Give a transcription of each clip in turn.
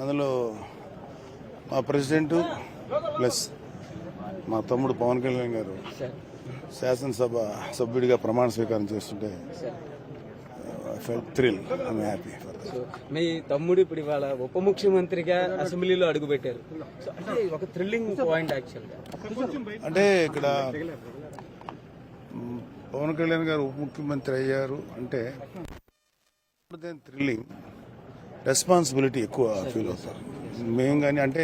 అందులో మా president plus మా తమ్ముడు పవన్ కళ్యాణ్ గారు శాసనసభ సభ్యుడిగా ప్రమాణ స్వీకారం చేస్తుంటే I felt thrill. I'm happy for that. మీ తమ్ముడు ఇప్పుడు ఇవాళ ఉప ముఖ్యమంత్రిగా అసెంబ్లీలో అడుగుపెట్టారు. సో అంటే ఒక థ్రిల్లింగ్ పాయింట్ యాక్చువల్గా. అంటే ఇక్కడ పవన్ కళ్యాణ్ గారు ఉప ముఖ్యమంత్రి అయ్యారు అంటే థ్రిల్లింగ్, రెస్పాన్సిబిలిటీ ఎక్కువ ఫీల్ అవుతారు మేము. కానీ అంటే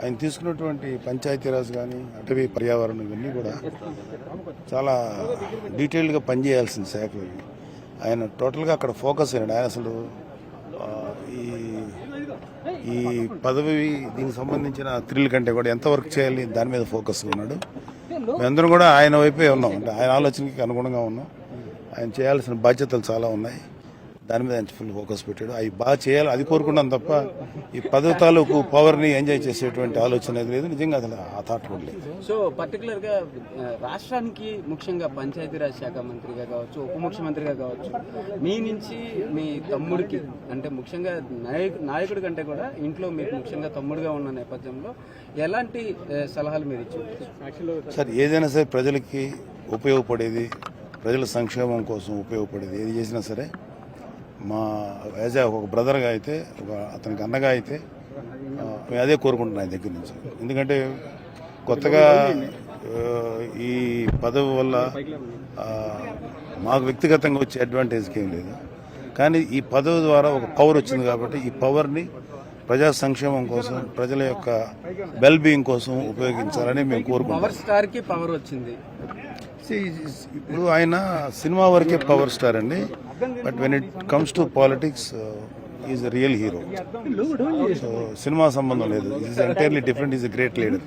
ఆయన తీసుకున్నటువంటి పంచాయతీరాజ్ కానీ అటవీ పర్యావరణం ఇవన్నీ కూడా చాలా డీటెయిల్డ్గా పనిచేయాల్సిన శాఖలు. ఆయన టోటల్గా అక్కడ ఫోకస్ అయ్యాడు. ఆయన అసలు ఈ పదవి దీనికి సంబంధించిన థ్రిల్ కంటే కూడా ఎంత వర్క్ చేయాలి దాని మీద ఫోకస్ ఉన్నాడు. మేమందరం కూడా ఆయన వైపే ఉన్నాం, అంటే ఆయన ఆలోచనకి అనుగుణంగా ఉన్నాం. ఆయన చేయాల్సిన బాధ్యతలు చాలా ఉన్నాయి, దాని మీద ఆయన ఫుల్ ఫోకస్ పెట్టాడు. అవి బాగా చేయాలి అది కోరుకున్నాం తప్ప ఈ పదవి తాలూకు పవర్ని ఎంజాయ్ చేసేటువంటి ఆలోచన అనేది లేదు. నిజంగా అసలు ఆ థాట్ కూడా లేదు. సో పర్టికులర్ గా రాష్ట్రానికి ముఖ్యంగా పంచాయతీరాజ్ శాఖ మంత్రిగా కావచ్చు, ఉప ముఖ్యమంత్రిగా కావచ్చు, మీ నుంచి మీ తమ్ముడికి అంటే ముఖ్యంగా నాయకుడి కంటే కూడా ఇంట్లో మీకు ముఖ్యంగా తమ్ముడుగా ఉన్న నేపథ్యంలో ఎలాంటి సలహాలు మీరు ఇచ్చి సార్ ఏదైనా సరే ప్రజలకి ఉపయోగపడేది, ప్రజల సంక్షేమం కోసం ఉపయోగపడేది ఏది చేసినా సరే మా యాజ్ ఒక బ్రదర్గా అయితే, అతనికి అన్నగా అయితే మేము అదే కోరుకుంటున్నాం ఆయన దగ్గర నుంచి. ఎందుకంటే కొత్తగా ఈ పదవి వల్ల మాకు వ్యక్తిగతంగా వచ్చే అడ్వాంటేజ్కి ఏం లేదు, కానీ ఈ పదవి ద్వారా ఒక పవర్ వచ్చింది కాబట్టి ఈ పవర్ని ప్రజా సంక్షేమం కోసం, ప్రజల యొక్క వెల్ బీయింగ్ కోసం ఉపయోగించాలని మేము కోరుకుంటున్నాం. పవర్ స్టార్ కి పవర్ వచ్చింది. ఇప్పుడు ఆయన సినిమా వరకే పవర్ స్టార్ అండి, but when it comes to politics is a real hero. So cinema సంబంధం లేదు, is entirely different, is a great leader.